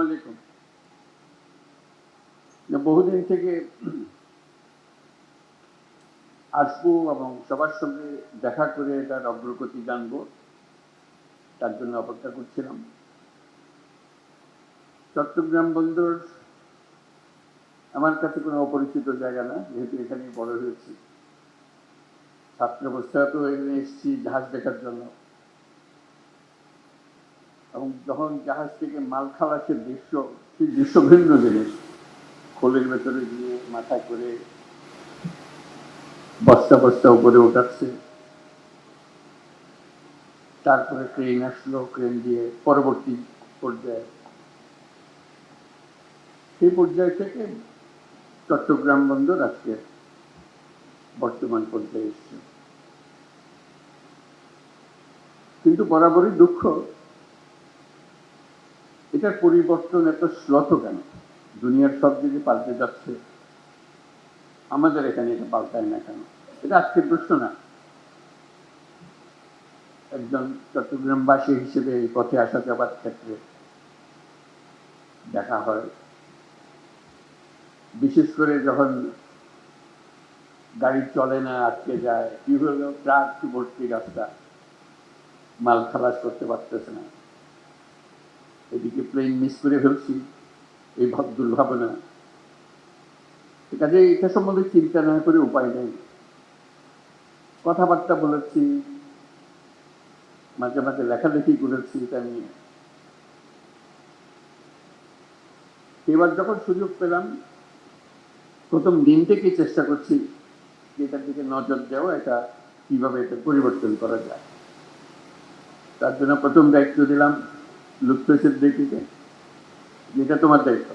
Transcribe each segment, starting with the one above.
আলাইকুম। বহুদিন থেকে আসবো এবং সবার সঙ্গে দেখা করে এটার অগ্রগতি জানবো, তার জন্য অপেক্ষা করছিলাম। চট্টগ্রাম বন্দর আমার কাছে কোনো অপরিচিত জায়গা না, যেহেতু এখানেই বড় হয়েছি। ছাত্রাবস্থাতেও এখানে এসেছি জাহাজ দেখার জন্য, এবং যখন জাহাজ থেকে মাল খালাসের দৃশ্য, সেই দৃশ্য ভিন্ন জিনিস। খোলের ভেতরে গিয়ে মাথায় করে বস্তা বস্তা উপরে ওঠাচ্ছে, তারপরে ট্রেন আসলো, ট্রেন দিয়ে পরবর্তী পর্যায়ে, সেই পর্যায় থেকে চট্টগ্রাম বন্দর আজকে বর্তমান পর্যায়ে এসছে। কিন্তু বরাবরই দুঃখ, এটার পরিবর্তন এত শ্লথ কেন? দুনিয়ার সব দিকে পাল্টে যাচ্ছে, আমাদের এখানে এটা পাল্টায় না কেন? এটা আজকের প্রশ্ন না। একজন চট্টগ্রামবাসী হিসেবে এই পথে আসা যাবার ক্ষেত্রে দেখা হয়, বিশেষ করে যখন গাড়ি চলে না, আটকে যায়, কি হলো, ট্রাক ভর্তি রাস্তা, মাল খালাস করতে পারতেছে না, এদিকে প্লেন মিস করে ফেলছি, এই দুর্ভাবনা। কাজে এটা সম্বন্ধে চিন্তা না করে উপায় নেই। কথাবার্তা বলেছি, মাঝে মাঝে লেখালেখি করেছি এটা নিয়ে। এবার যখন সুযোগ পেলাম, প্রথম দিন থেকে চেষ্টা করছি যে এটার দিকে নজর দেওয়া, এটা কিভাবে এটা পরিবর্তন করা যায়। তার জন্য প্রথম দায়িত্ব দিলাম লুৎফেসের দিকে, যেটা তোমার দায়িত্ব,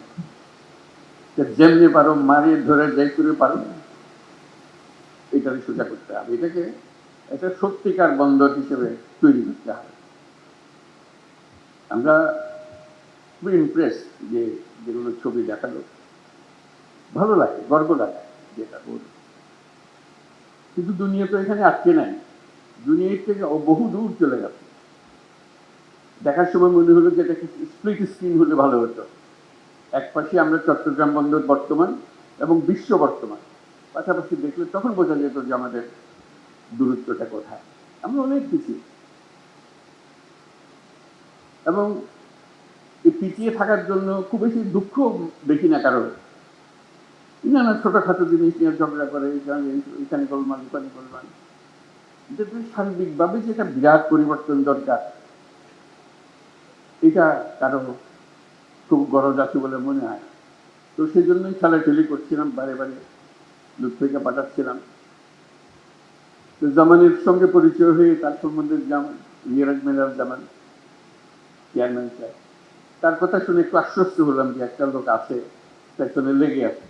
যেমনি পারো মারিয়ে ধরে যাই করে পারো এটাকে সোজা করতে হবে, এটাকে একটা সত্যিকার বন্দর হিসেবে তৈরি করতে হবে। আমরা খুবই ইমপ্রেস যে যেগুলো ছবি দেখালো, ভালো লাগে, গর্ব লাগে যেটা বল। কিন্তু দুনিয়া তো এখানে আটকে নাই, দুনিয়ার থেকে বহু দূর চলে গেছে। দেখার সময় মনে হলো যে এটাকে স্প্লিট স্ক্রিন হলে ভালো হতো। এক পাশে আমরা চট্টগ্রাম বন্দর বর্তমান এবং বিশ্ব বর্তমান পাশাপাশি দেখলে তখন বোঝা যেত যে আমাদের দূরত্বটা কোথায়। আমরা অনেক পিছিয়ে, এবং এই পিছিয়ে থাকার জন্য খুব বেশি দুঃখ দেখি না কারণ নানা ছোটখাটো জিনিস নিয়ে ঝগড়া করে, এখানে গোলমাল, ওখানে গোলমাল। এটা সার্বিকভাবে যেটা বিরাট পরিবর্তন দরকার, এটা কারো খুব গরজ আছে বলে মনে হয়। তো সেই জন্যই খেলাঠেলি করছিলাম, বারে বারে লুৎফুকে পাঠাচ্ছিলাম। তো জামানের সঙ্গে পরিচয় হয়ে তার সম্বন্ধে মিরাজ মেরাজ জামান চেয়ারম্যান সাহেব, তার কথা শুনে একটু আশ্বস্ত হলাম যে একটা লোক আছে পেছনে লেগে আছে।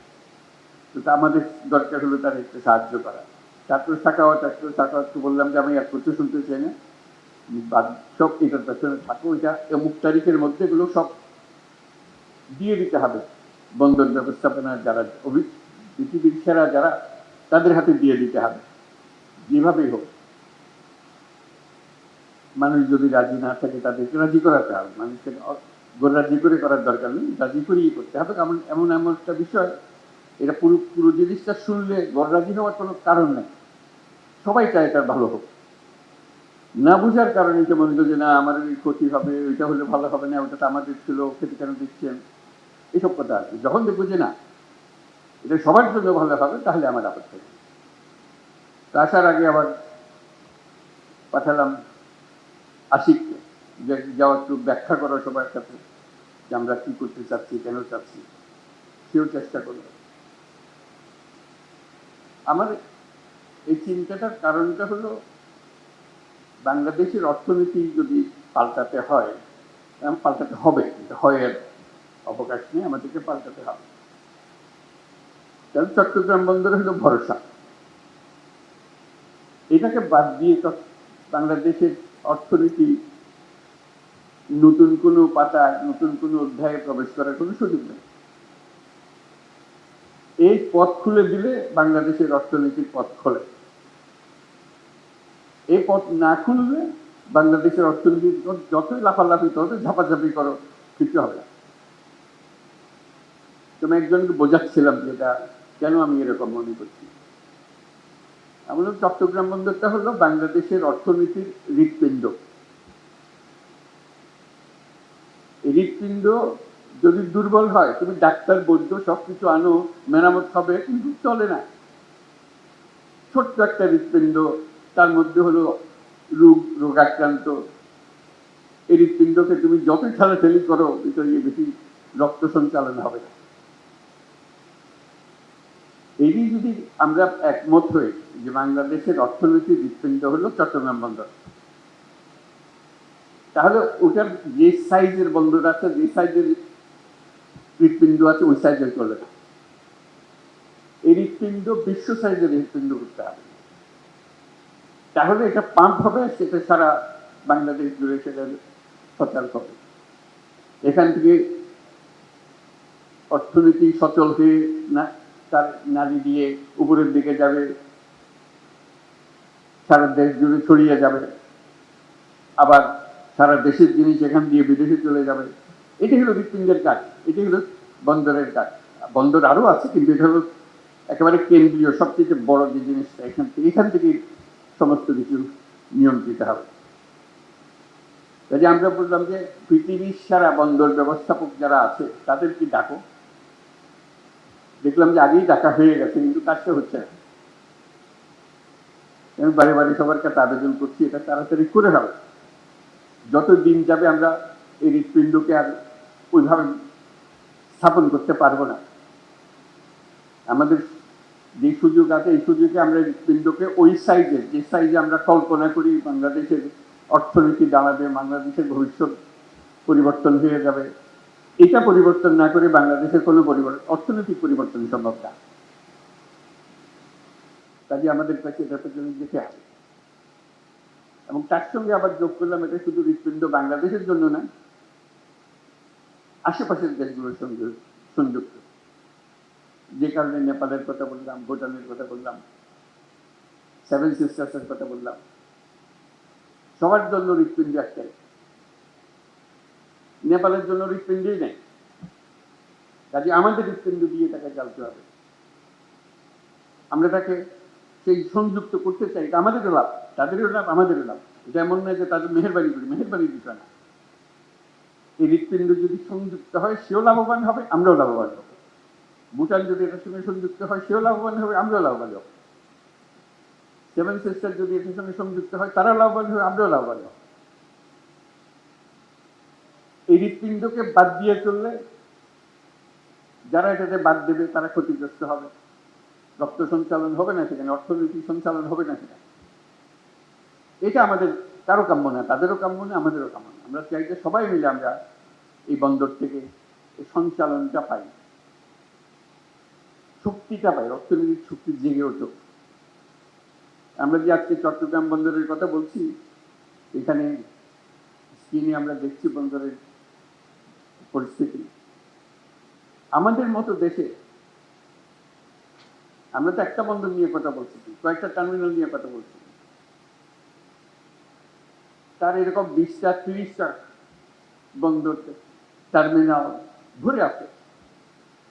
তো আমাদের দরকার হলো তার একটু সাহায্য করা। তারপর সাকাওয়াতকে বললাম যে আমি আর কিছু শুনতে চাই না, সব এটার পেছনে থাকো, এটা অমুক তারিখের মধ্যে এগুলো সব দিয়ে দিতে হবে বন্দর ব্যবস্থাপনার যারা পৃথিবীর সেরা যারা, তাদের হাতে দিয়ে দিতে হবে যেভাবেই হোক। মানুষ যদি রাজি না থাকে তাদেরকে রাজি করাতে হবে, মানুষকে রাজি করে করার দরকার নেই, রাজি করেই করতে হবে। এমন এমন এমন একটা বিষয়, এটা পুরো পুরো জিনিসটা শুনলে রাজি হওয়ার কোনো কারণ নেই। সবাই চায় এটা ভালো হোক, না বুঝার কারণে যে মনে হলো যে না আমার ক্ষতি হবে, ওইটা হলে ভালো হবে না, ওটা তো আমাদের ছিল, খেতে কেন দিচ্ছেন, এসব কথা আছে। যখন দেখবো যে না এটা সবার জন্য ভালো হবে, তাহলে আমার আপত্তি নেই। আসার আগে আবার পাঠালাম আশিককে, যে যাওয়া একটু ব্যাখ্যা করো সবার কাছে যে আমরা কি করতে চাচ্ছি, কেন চাচ্ছি। সেও চেষ্টা করলো। আমার এই চিন্তাটার কারণটা হলো, বাংলাদেশের অর্থনীতি যদি পাল্টাতে হয়, পাল্টাতে হবে, হয় অবকাশ নেই, আমাদেরকে পাল্টাতে হবে। কারণ চট্টগ্রাম বন্দর হলো ভরসা, এটাকে বাদ দিয়ে বাংলাদেশের অর্থনীতি নতুন কোনো পাতায়, নতুন কোনো অধ্যায়ে প্রবেশ করার কোনো সুযোগ নেই। এই পথ খুলে দিলে বাংলাদেশের অর্থনীতির পথ খোলে, এই পথ না খুললে বাংলাদেশের অর্থনীতি যতই লাফালাফি করো, ঝাপাঝাপি করো, কিছু হবে না। আমি একজনকে বোঝাচ্ছিলাম যে এটা কেন আমি এরকম মনে করছি। আমাদের চট্টগ্রাম বন্দরটা হলো বাংলাদেশের অর্থনীতির হৃৎপিণ্ড। এই হৃৎপিণ্ড যদি দুর্বল হয়, তুমি ডাক্তার বৈদ্য সবকিছু আনো, মেরামত হবে, কিন্তু চলে না। ছোট্ট একটা হৃৎপিণ্ড, তার মধ্যে হলো রোগাক্রান্ত। এই হৃৎপিণ্ডকে তুমি যতই ঠেলাঠেলি করো, ভিতরে বেশি রক্ত সঞ্চালন হবে না। এই যদি আমরা একমত হই যে বাংলাদেশের অর্থনীতির হৃৎপিণ্ড হলো চট্টগ্রাম বন্দর, তাহলে ওটার যে সাইজের বন্দর আছে, যে সাইজের হৃৎপিণ্ড আছে, ওই সাইজের চলে না। এই হৃৎপিণ্ড বিশ্ব সাইজের হৃৎপিণ্ড করতে হবে, তাহলে এটা পাম্প হবে, সেটা সারা বাংলাদেশ জুড়ে সেটা সচল হবে। এখান থেকে অর্থনীতি সচল হয়ে না তার নারী দিয়ে উপরের দিকে যাবে, সারা দেশ জুড়ে ছড়িয়ে যাবে, আবার সারা দেশের জিনিস এখান দিয়ে বিদেশে চলে যাবে। এটি হলো হৃৎপিণ্ডের কাজ, এটি হলো বন্দরের কাজ। বন্দর আরো আছে, কিন্তু এটা হলো একেবারে কেন্দ্রীয়, সবচেয়ে বড় যে জিনিসটা। এখান থেকে সমস্ত কিছু নিয়ন্ত্রিত হবে। কাজে আমরা বললাম যে পৃথিবীর সারা বন্দর ব্যবস্থাপক যারা আছে তাদেরকে ডাকো। দেখলাম যে আগেই ডাকা হয়ে গেছে, কিন্তু কাজটা হচ্ছে না। আমি বারে বারে সবার কাছে আবেদন করছি, এটা তাড়াতাড়ি করে হবে। যত দিন যাবে আমরা এই হৃৎপিণ্ডকে আর ওইভাবে স্থাপন করতে পারবো না। আমাদের যে সুযোগ আছে, এই সুযোগে আমরা হৃৎপিণ্ডকে ওই সাইজে, যে সাইজে আমরা কল্পনা করি বাংলাদেশের অর্থনীতি দাঁড়াবে, বাংলাদেশের ভবিষ্যৎ পরিবর্তন হয়ে যাবে, এটা পরিবর্তন না করে বাংলাদেশের কোনো অর্থনৈতিক পরিবর্তন সম্ভব না। কাজে আমাদের কাছে এটা পেছনে যেতে হবে। এবং তার সঙ্গে আবার যোগ করলাম, এটা শুধু হৃৎপিণ্ড বাংলাদেশের জন্য না, আশেপাশের দেশগুলোর সঙ্গে সংযুক্ত। যে কারণে নেপালের কথা বললাম, ভুটানের কথা বললাম, সেভেন সিস্টার্সের কথা বললাম, সবার জন্য হৃৎপিণ্ড একটাই। নেপালের জন্য হৃৎপিণ্ডই নেই, কাজে আমাদের হৃৎপিণ্ড দিয়ে তাকে চালতে হবে। আমরা তাকে সেই সংযুক্ত করতে চাই, এটা আমাদেরও লাভ, তাদেরও লাভ, আমাদেরও লাভ। এটা এমন নয় যে তাদের মেহেরবানি করি, মেহেরবানি দিতে না। এই হৃৎপিণ্ড যদি সংযুক্ত হয়, সেও লাভবান হবে, আমরাও লাভবান হব। ভুটান যদি এটার সঙ্গে সংযুক্ত হয়, সেও লাভবান হবে, আমরাও লাভবান হব। সেভেন সিস্টার যদি এটার সঙ্গে সংযুক্ত হয়, তারাও লাভবান হবে, আমরাও লাভবান হব। এই হৃৎপিণ্ডকে বাদ দিয়ে চললে যারা এটাতে বাদ দেবে তারা ক্ষতিগ্রস্ত হবে। রক্ত সঞ্চালন হবে না সেখানে, অর্থনীতি সঞ্চালন হবে না সেখানে। এটা আমাদের কারো কাম্য না, তাদেরও কাম্য না, আমাদেরও কাম্য না। আমরা চাই যে সবাই মিলে আমরা এই বন্দর থেকে এই সঞ্চালনটা পাই, শক্তিটা পাই, অর্থনৈতিক শক্তি জেগে ওঠে। আমরা যে আজকে চট্টগ্রাম বন্দরের কথা বলছি, এখানে স্ক্রিনে আমরা দেখছি বন্দরের পরিস্থিতি। আমাদের মতো দেশে আমরা তো একটা বন্দর নিয়ে কথা বলছি, কয়েকটা টার্মিনাল নিয়ে কথা বলছি, তার এরকম 20টা 30টা বন্দর টার্মিনাল ভরে আছে,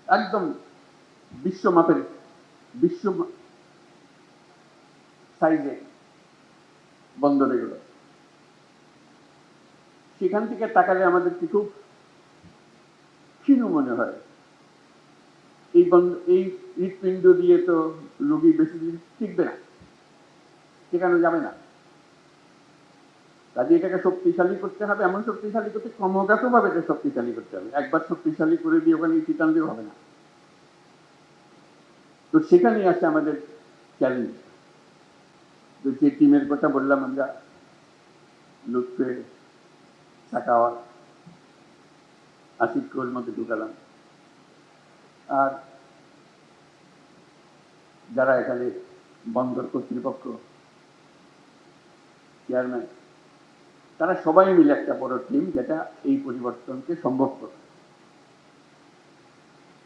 একদম বিশ্বমাপের, বিশ্ব সাইজে বন্দর এগুলো। সেখান থেকে তাকালে আমাদের কি খুব ক্ষীণ মনে হয়। এই হৃৎপিণ্ড দিয়ে তো রোগী বেশি দিন টিকবে না, টেকানো যাবে না। কাজে এটাকে শক্তিশালী করতে হবে, এমন শক্তিশালী করতে ক্রমাগত ভাবে এটা শক্তিশালী করতে হবে। একবার শক্তিশালী করে দিয়ে ওখানে টিকান দিয়ে হবে না। তো সেখানেই আছে আমাদের চ্যালেঞ্জ। তো যে টিমের কথা বললাম আমরা, লুৎফে, সাকাওয়াত, আসিফকে ওর মধ্যে ঢুকালাম, আর যারা এখানে বন্দর কর্তৃপক্ষ, চেয়ারম্যান, তারা সবাই মিলে একটা বড় টিম, যেটা এই পরিবর্তনকে সম্ভব করে।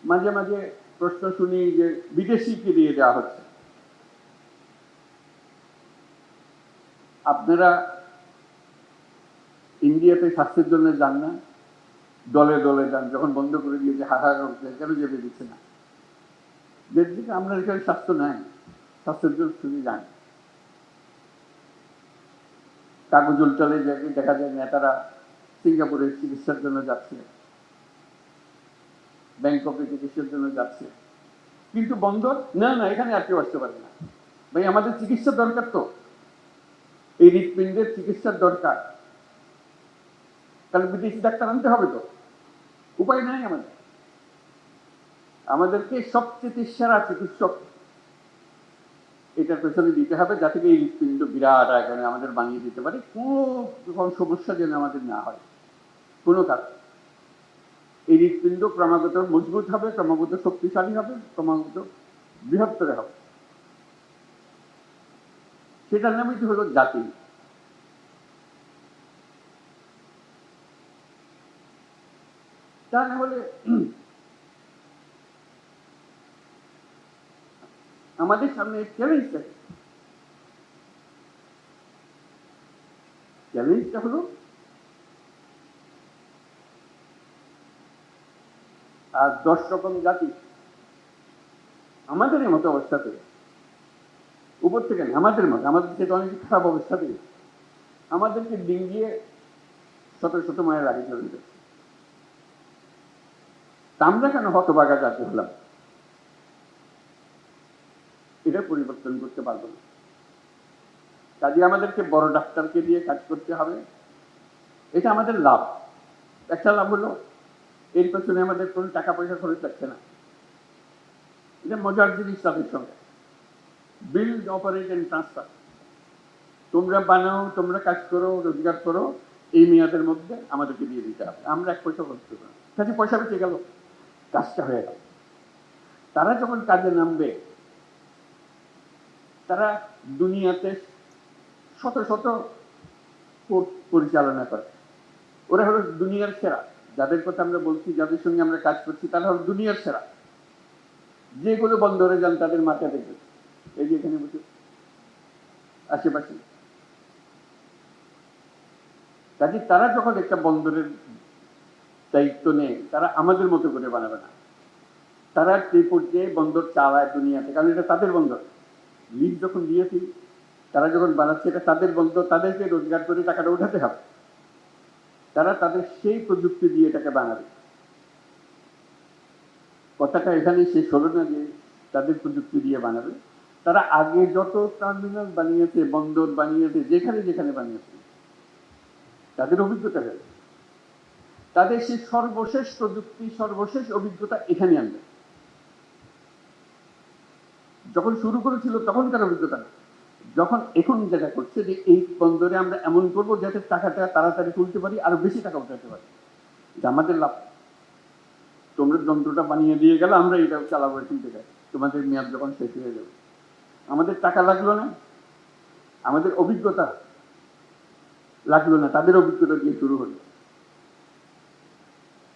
মাঝে মাঝে প্রশ্ন শুনি যে বিদেশিকে দিয়ে দেওয়া হচ্ছে। আপনারা ইন্ডিয়াতে স্বাস্থ্যের জন্য যান না, দলে দলে যান, যখন বন্ধ করে দিয়ে যে হাহাকার করছে কেন যেতে দিচ্ছে না, যেতে দিকে আমরা এখানে স্বাস্থ্য নাই, স্বাস্থ্যের জন্য শুধু যান। কাগজ উল্টালে দেখা যায় নেতারা সিঙ্গাপুরে চিকিৎসার জন্য যাচ্ছে, ব্যাংককে চিকিৎসার জন্য যাচ্ছে, কিন্তু বন্দর না না এখানে আর কেউ আসতে পারে না। ভাই আমাদের চিকিৎসার দরকার, তো এই হৃৎপিণ্ডের চিকিৎসার দরকার, তাহলে বিদেশি ডাক্তার আনতে হবে, তো উপায় নাই আমাদের। আমাদেরকে সবচেয়ে সেরা চিকিৎসক এটার পেছনে দিতে হবে, যাতে এই হৃৎপিণ্ড বিরাট আকারে আমাদের বানিয়ে দিতে পারে, কোনো সমস্যা যেন আমাদের না হয় কোনো কাজ। এই হৃৎপিণ্ড ক্রমাগত মজবুত হবে, ক্রমাগত শক্তিশালী হবে, ক্রমাগত বৃহত্তর হবে। সেটার নামই তো হলো জাতি। তা না হলে আমাদের সামনে চ্যালেঞ্জটা হলো আর 10 রকম জাতি আমাদের মতো অবস্থাতে, উপর থেকে না, আমাদের মতো, আমাদের থেকে অনেক খারাপ অবস্থাতে আমাদেরকে ডিঙ্গিয়ে শত শত মায়ের আগে চলে যাচ্ছে। আমরা কেন হতবাগা জাতি হলাম? এটা পরিবর্তন করতে পারবো না। কাজে আমাদেরকে বড় ডাক্তারকে দিয়ে কাজ করতে হবে, এটা আমাদের লাভ। একটা লাভ হলো এর পেছনে আমাদের কোনো টাকা পয়সা খরচ লাগছে না, এটা মজার জিনিস। তাদের সঙ্গে বিল্ড, অপারেট এন্ড ট্রান্সফার, তোমরা বানাও, তোমরা কাজ করো, রোজগার করো, এই মেয়াদের মধ্যে আমাদেরকে দিয়ে দিতে হবে, আমরা 1 পয়সা খরচ করবো না। কাজে পয়সা বেঁচে গেল, কাজটা হয়ে গেল। তারা যখন কাজে নামবে, তারা দুনিয়াতে শত শত কোর্ট পরিচালনা করে, ওরা হলো দুনিয়ার সেরা। যাদের কথা আমরা বলছি, যাদের সঙ্গে আমরা কাজ করছি, তারা হলো দুনিয়ার সেরা। যেগুলো বন্দরে যান তাদের মাথা দেখবে, এই যে এখানে বসে আশেপাশে। কাজে তারা যখন একটা বন্দরের দায়িত্ব নেয়, তারা আমাদের মতো করে বানাবে না, তারা সেই পর্যায়ে বন্দর চালায় দুনিয়াতে, কারণ এটা তাদের বন্দর। লিজ যখন দিয়েছি, তারা যখন বানাচ্ছে, এটা তাদের বন্দর, তাদেরকে রোজগার করে টাকাটা উঠাতে হবে। তারা তাদের সেই প্রযুক্তি দিয়ে এটাকে বানাবে। কথাটা এখানে শেষ হলো না যে তাদের প্রযুক্তি দিয়ে বানাবে। তারা আগে যত টার্মিনাল বানিয়েছে, বন্দর বানিয়েছে, যেখানে যেখানে বানিয়েছে, তাদের অভিজ্ঞতা হয়েছে, তাদের সেই সর্বশেষ প্রযুক্তি, সর্বশেষ অভিজ্ঞতা এখানে আনবে। যখন শুরু করেছিল তখনকার অভিজ্ঞতা না, যখন এখন যেটা করছে যে এই বন্দরে আমরা এমন করবো যাতে টাকাটা তাড়াতাড়ি তুলতে পারি, আরো বেশি টাকা উঠাতে পারি, এটা আমাদের লাভ। তোমরা যন্ত্রটা বানিয়ে দিয়ে গেলে, আমরা এটা চালাবো এখান থেকে, তোমাদের মেয়াদ যখন শেষ হয়ে যাবে। আমাদের টাকা লাগলো না, আমাদের অভিজ্ঞতা লাগলো না, তাদের অভিজ্ঞতা দিয়ে শুরু হলো।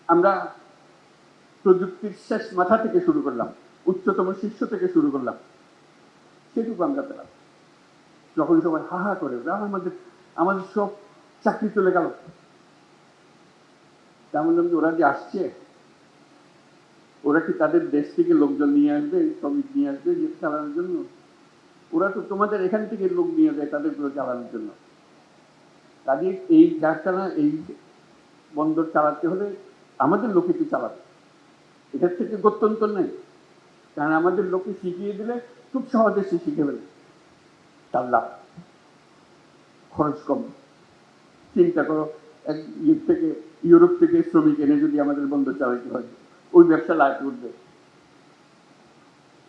আমরা প্রযুক্তির শেষ মাথা থেকে শুরু করলাম, উচ্চতম শীর্ষ থেকে শুরু করলাম, সেটুকু আমরা পেলাম। যখন সবাই হা হা করে, আমাদের আমাদের সব চাকরি চলে গেল, তেমন ওরা যে আসছে, ওরা কি তাদের দেশ থেকে লোকজন নিয়ে আসবে, শ্রমিক নিয়ে আসবে যে চালানোর জন্য? ওরা তো তোমাদের এখান থেকে লোক নিয়ে যায় তাদের চালানোর জন্য। কাজে এই কারখানা, এই বন্দর চালাতে হলে আমাদের লোকে কি চালাবে, এটার থেকে গত্যন্তর নেই। কারণ আমাদের লোকে শিখিয়ে দিলে খুব সহজে সে শিখে ফেলে, তার লাভ, খরচ কম। চিন্তা করো, এক থেকে ইউরোপ থেকে শ্রমিক এনে যদি আমাদের বন্দর চালাতে হয়, ওই ব্যবসা লাভ করবে।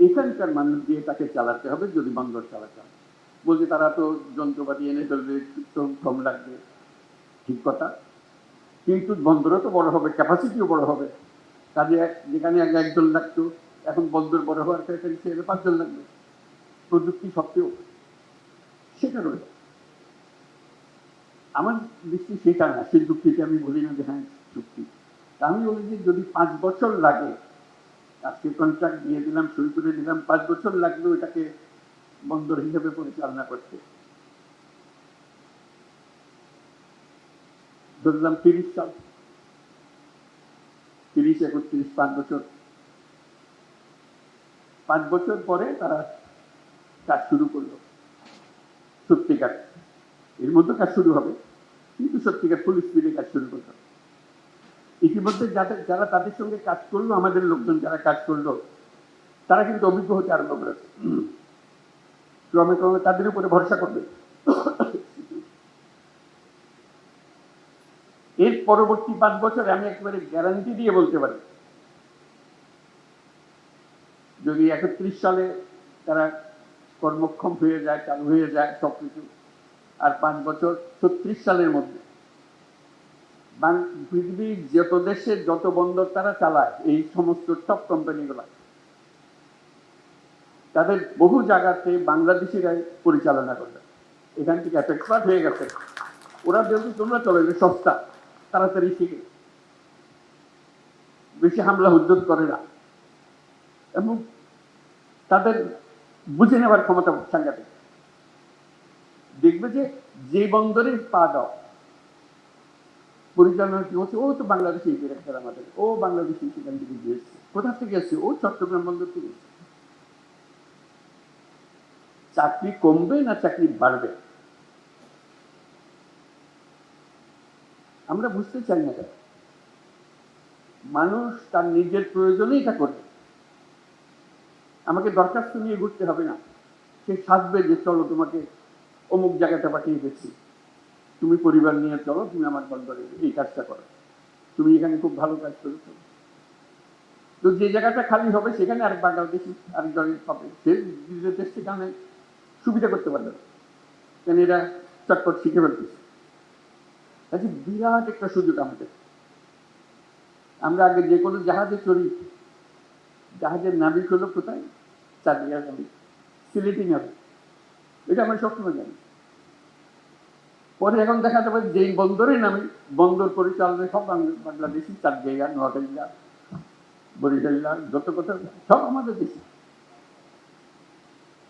এখানকার মানুষ দিয়ে তাকে চালাতে হবে যদি বন্দর চালাতে হয়। বলছে তারা তো যন্ত্রপাতি এনে ফেলবে, কম লাগবে, ঠিক কথা, কিন্তু বন্দরও তো বড় হবে, ক্যাপাসিটিও বড় হবে। কাজে যেখানে আগে 1 জন লাগতো, এখন বন্দর বড় হওয়ার ক্ষেত্রে 5 জন লাগবে, প্রযুক্তি সত্ত্বেও। সেটা রয়েছে আমার দৃষ্টি, সেটা না, সেই যুক্তিতে আমি বলি না যে হ্যাঁ চুক্তি। আমি বলি যে যদি 5 বছর লাগে, আজকে কন্ট্রাক্ট দিয়ে দিলাম, শুরু করে দিলাম, 5 বছর লাগলো এটাকে বন্দর হিসেবে পরিচালনা করতে, ধরলাম 30 সাল, 30, 31, 5 বছর, 5 বছর পরে তারা কাজ শুরু করলো সত্যিকার। এর মধ্যে কাজ শুরু হবে, কিন্তু সত্যিকার ফুল স্পিডে কাজ শুরু করলো। ইতিমধ্যে যারা তাদের সঙ্গে কাজ করলো, আমাদের লোকজন যারা কাজ করলো, তারা কিন্তু অভিজ্ঞ হতে আরম্ভ করেছে। ক্রমে ক্রমে তাদের উপরে ভরসা করবে। এর পরবর্তী 5 বছরে আমি একেবারে গ্যারান্টি দিয়ে বলতে পারি, যদি 31 সালে তারা কর্মক্ষম হয়ে যায়, চালু হয়ে যায় সবকিছু, আর 5 বছর 36 সালের মধ্যে পৃথিবীর যত দেশে যত বন্দর তারা চালায়, এই সমস্ত টপ কোম্পানিগুলো, তাদের বহু জায়গাতে বাংলাদেশিরাই পরিচালনা করবে। এখান থেকে এত এক্সপার্ট হয়ে গেছে, ওরা যেহেতু তোমরা চলে যে সস্তা, তাড়াতাড়ি শিখে, বেশি হামলা হুদ্দুত করে না, এবং তাদের বুঝে নেওয়ার ক্ষমতা সাংঘাতিক। দেখবে যে বন্দরে পা দাও, পরিচালনা কি হচ্ছে, ও তো বাংলাদেশি ডিরেক্টর, আমাদের ও বাংলাদেশি সেখান থেকে গিয়েছে, কোথা থেকে এসছে, ও চট্টগ্রাম বন্দর থেকে এসছে। চাকরি কমবে না চাকরি বাড়বে, আমরা বুঝতে চাই না। মানুষ তার নিজের প্রয়োজনেই এটা করবে, আমাকে দরখাস্ত নিয়ে ঘুরতে হবে না। সে সাজবে যে চলো তোমাকে অমুক জায়গাটা পাঠিয়ে গেছি, তুমি পরিবার নিয়ে চলো, তুমি আমার বন্দরে এই কাজটা করো, তুমি এখানে খুব ভালো কাজ করেছো। তো যে জায়গাটা খালি হবে সেখানে আরেক বাংলাদেশি আরেকজনের পাবে, সে নিজের সেখানে সুবিধা করতে পারবে, কেন এরা চটপট শিখে ফেলতেছে। কাজে বিরাট একটা সুযোগ আমাদের। আমরা আগে যে কোনো জাহাজে চড়ি, জাহাজের নাবিক হলো কোথায়, চাঁদিয়া নাবিক, সিলেটি নাবিক, এটা আমরা সবসময় জানি। পরে এখন দেখা যাবে যেই বন্দরে নামি, বন্দর পরিচালনায় সব বাংলাদেশি, চাঁদিয়া, নোয়াখালীরা, বরিশালীরা, যত কথা সব আমাদের দেশে।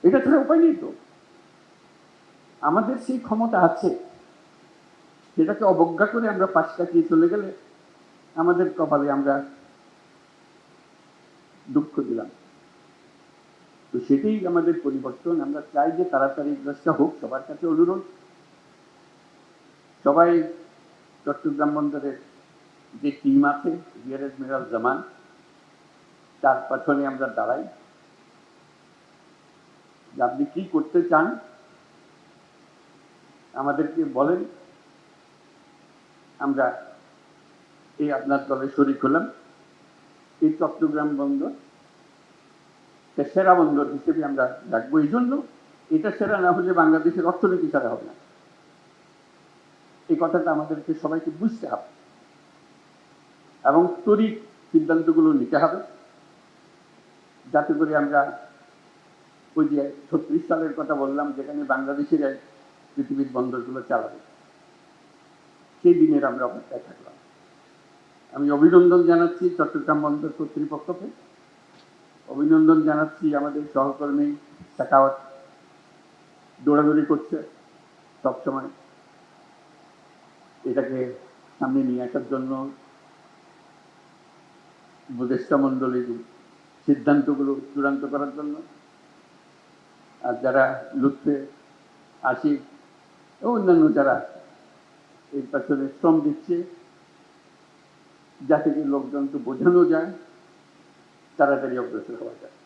এটা ছাড়া উপায় নেই তো, আমাদের সেই ক্ষমতা আছে, সেটাকে অবজ্ঞা করে আমরা পাশ কাটিয়ে চলে গেলে আমাদের কপালে আমরা দুঃখ দিলাম। তো সেটাই আমাদের পরিবর্তন। আমরা চাই যে তাড়াতাড়ি কাজটা হোক। সবার কাছে অনুরোধ, সবাই চট্টগ্রাম বন্দরের যে টিম আছে, রিয়ার এডমিরাল জামান, তার পেছনে আমরা দাঁড়াই। যে আপনি কি করতে চান আমাদেরকে বলেন, আমরা এই আপনার দলে শরিক হলাম। এই চট্টগ্রাম বন্দর সেরা বন্দর হিসেবে আমরা রাখবো। এই জন্য এটা সেরা না হলে বাংলাদেশের অর্থনীতি ছাড়া হবে না, এই কথাটা আমাদেরকে সবাইকে বুঝতে হবে এবং তড়িৎ সিদ্ধান্তগুলো নিতে হবে, যাতে করে আমরা ওই যে 36 সালের কথা বললাম, যেখানে বাংলাদেশের পৃথিবীর বন্দরগুলো চালাবে, সেই দিনের আমরা অপেক্ষায় থাকলাম। আমি অভিনন্দন জানাচ্ছি চট্টগ্রাম বন্দর কর্তৃপক্ষকে, অভিনন্দন জানাচ্ছি আমাদের সহকর্মী সাকাওয়াত, দৌড়াদৌড়ি করছে সবসময় এটাকে সামনে নিয়ে আসার জন্য, উপদেষ্টা মণ্ডলীর সিদ্ধান্তগুলো চূড়ান্ত করার জন্য। আর যারা লুৎফে, আশিক ও অন্যান্য যারা এর পেছনে শ্রম দিচ্ছে, যাতে কি লোকজনকে বোঝানো যায়, তাড়াতাড়ি অগ্রসর হওয়া যায়।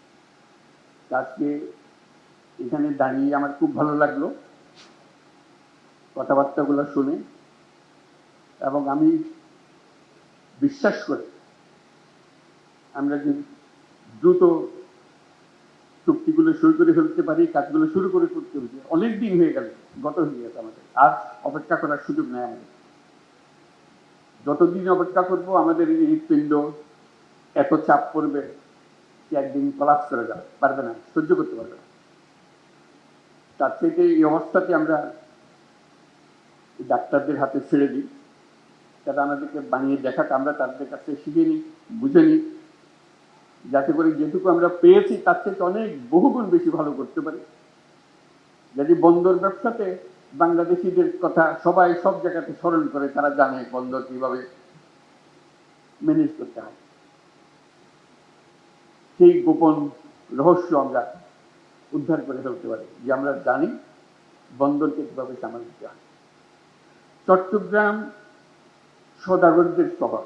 আজকে এখানে দাঁড়িয়ে আমার খুব ভালো লাগলো কথাবার্তাগুলো শুনে, এবং আমি বিশ্বাস করি আমরা যদি দ্রুত চুক্তিগুলো শুরু করে ফেলতে পারি, কাজগুলো শুরু করে করতে হবে। অনেক দিন হয়ে গেল, গত হয়ে গেছে, আমাদের আর অপেক্ষা করার সুযোগ নেই। আমাদের যতদিন অপেক্ষা করবো আমাদের এই হৃৎপিণ্ড এত চাপ পড়বে যে একদিন কলাপস করে যাবে, পারবে না, সহ্য করতে পারবে না। তার থেকে এই অবস্থাতে আমরা ডাক্তারদের হাতে ছেড়ে দিই, তারা আমাদেরকে বানিয়ে দেখাক, আমরা তাদের কাছে শিখে নিই, বুঝে নিই, যাতে করে যেটুকু আমরা পেয়েছি তার থেকে অনেক বহুগুণ বেশি ভালো করতে পারি। যদি বন্দর ব্যবসাতে বাংলাদেশিদের কথা সবাই সব জায়গাতে স্মরণ করে, তারা জানে বন্দর কিভাবে ম্যানেজ করতে হয়। সেই গোপন রহস্য আমরা উদ্ধার করে ফেলতে পারি, যে আমরা জানি বন্দরকে কিভাবে সামাল দিতে হয়। চট্টগ্রাম সদাগরদের শহর,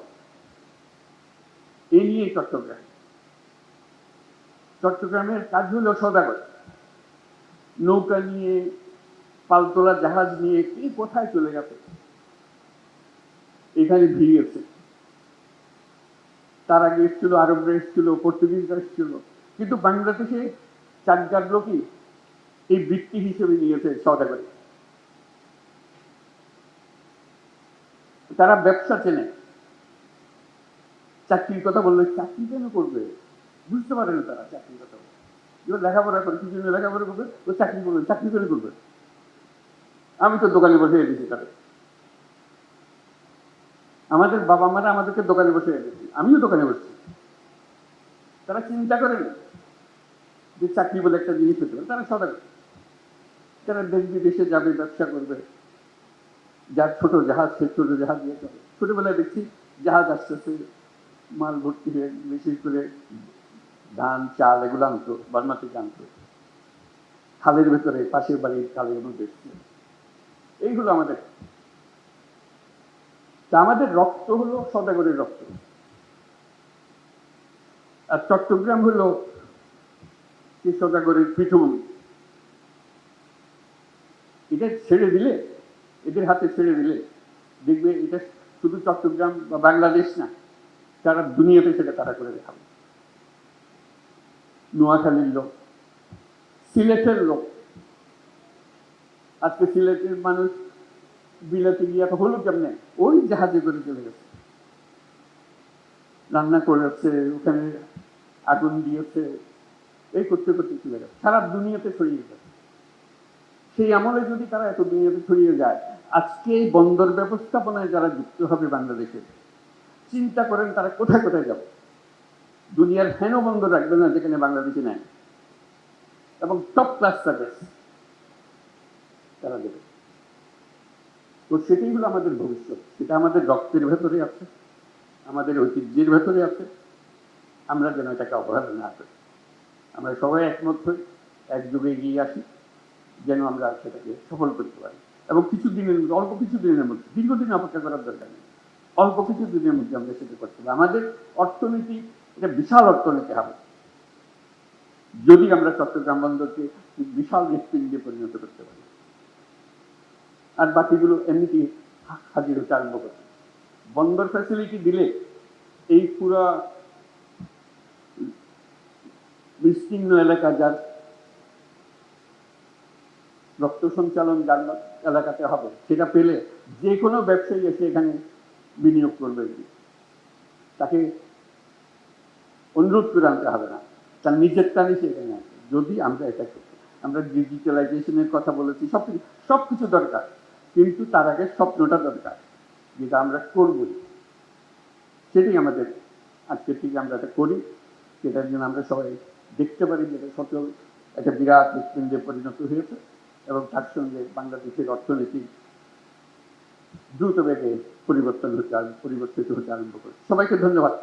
এই নিয়ে চট্টগ্রামের কাজ হলো সদাগর। নৌকা নিয়ে, পালতোলা জাহাজ নিয়ে কে কোথায় চলে গেছে, এখানে ভিড়িয়েছে। তার আগে এসেছিল আরবরা, এসেছিল পর্তুগিজরা, এসেছিল, কিন্তু বাংলাদেশে চার লোকই এই বৃত্তি হিসেবে নিয়েছে সদাগরি। তারা ব্যবসা চেনে। চাকরির কথা বললে চাকরি কেন করবে, বুঝতে পারে না তারা চাকরির কথা বলে। লেখাপড়া করে, কিছু লেখাপড়া করবে, ও চাকরি করবে, চাকরি করে করবে। আমি তো দোকানে বসে দিয়েছি তাদের, আমাদের বাবা মারা আমাদেরকে দোকানে বসে দিয়েছি, আমিও দোকানে বসছি। তারা চিন্তা করেন যে চাকরি বলে একটা জিনিস হতে পারে। তারা সদাগর, তারা দেশ বিদেশে যাবে, ব্যবসা করবে। যার ছোট জাহাজ, সে ছোট জাহাজ দিয়ে চলে। ছোটবেলায় দেখছি জাহাজ আসতেছে, মাল ভর্তি হয়ে, বিশেষ করে ধান চাল এগুলো আনতো, বার্মা থেকে আনতো, খালের ভেতরে, পাশের বাড়ির খালের মধ্যে এসছে। এইগুলো আমাদের, তা আমাদের রক্ত হলো সদাগরের রক্ত। আর চট্টগ্রাম হলো সেই সদাগরের পীঠভূমি। এটা ছেড়ে দিলে, এদের হাতে ছেড়ে দিলে দেখবে এটা শুধু চট্টগ্রাম বা বাংলাদেশ না, সারা দুনিয়াতে সেটা তারা করে দেখাবে। নোয়াখালীর লোক, সিলেটের লোক, আজকে সিলেটের মানুষ বিলাতে গিয়ে হলো কেমনে, ওই জাহাজে করে চলে গেছে, রান্না করেছে, ওখানে আগুন দিয়েছে, এই করতে করতে চলে গেছে, সারা দুনিয়াতে ছড়িয়ে গেছে। সেই আমলে যদি তারা এত দুনিয়াতে ছড়িয়ে যায়, আজকে এই বন্দর ব্যবস্থাপনায় যারা যুক্ত হবে বাংলাদেশে, চিন্তা করেন তারা কোথায় কোথায় যাবে। দুনিয়ার হেন বন্দর রাখবে না যেখানে বাংলাদেশে নেয়, এবং টপ ক্লাস সার্ভিস তারা দেবে। তো সেটাই হলো আমাদের ভবিষ্যৎ, সেটা আমাদের রক্তের ভেতরে আছে, আমাদের ঐতিহ্যের ভেতরে আছে। আমরা যেন এটাকে অবহেলা না করি, আমরা সবাই একমত হই, একযোগে এগিয়ে আসি, যেন আমরা সেটাকে সফল করতে পারি। এবং অল্প কিছু দিনের মধ্যে, দীর্ঘদিন অপেক্ষা করার দরকার নেই, অল্প কিছু দিনের মধ্যে আমরা সেটা করতে পারি। আমাদের অর্থনীতি, এটা বিশাল অর্থনীতি হবে যদি আমরা চট্টগ্রাম বন্দরকে বিশাল হৃৎপিণ্ডে পরিণত করতে পারি। আর বাকিগুলো এমনিতেই হাজির হতে আরম্ভ করছে। বন্দর ফ্যাসিলিটি দিলে এই পুরা বিস্তীর্ণ এলাকা, যার রক্ত সঞ্চালন যার এলাকাতে হবে, সেটা পেলে যে কোনো ব্যবসায়ী এসে এখানে বিনিয়োগ করবে। তাকে অনুরোধ করে আনতে হবে না, তার নিজের টানে সে এখানে আসবে, যদি আমরা এটা করি। আমরা ডিজিটালাইজেশনের কথা বলেছি, সবকিছু দরকার, কিন্তু তার আগে স্বপ্নটা দরকার, যেটা আমরা করবই। সেটাই আমাদের আজকের থেকে আমরা এটা করি, সেটার জন্য আমরা সবাই দেখতে পারি যেটা সচল একটা বিরাট হৃৎপিণ্ডে পরিণত হয়েছে, এবং তার সঙ্গে বাংলাদেশের অর্থনীতি দ্রুত বেগে পরিবর্তিত হতে আরম্ভ করে। সবাইকে ধন্যবাদ।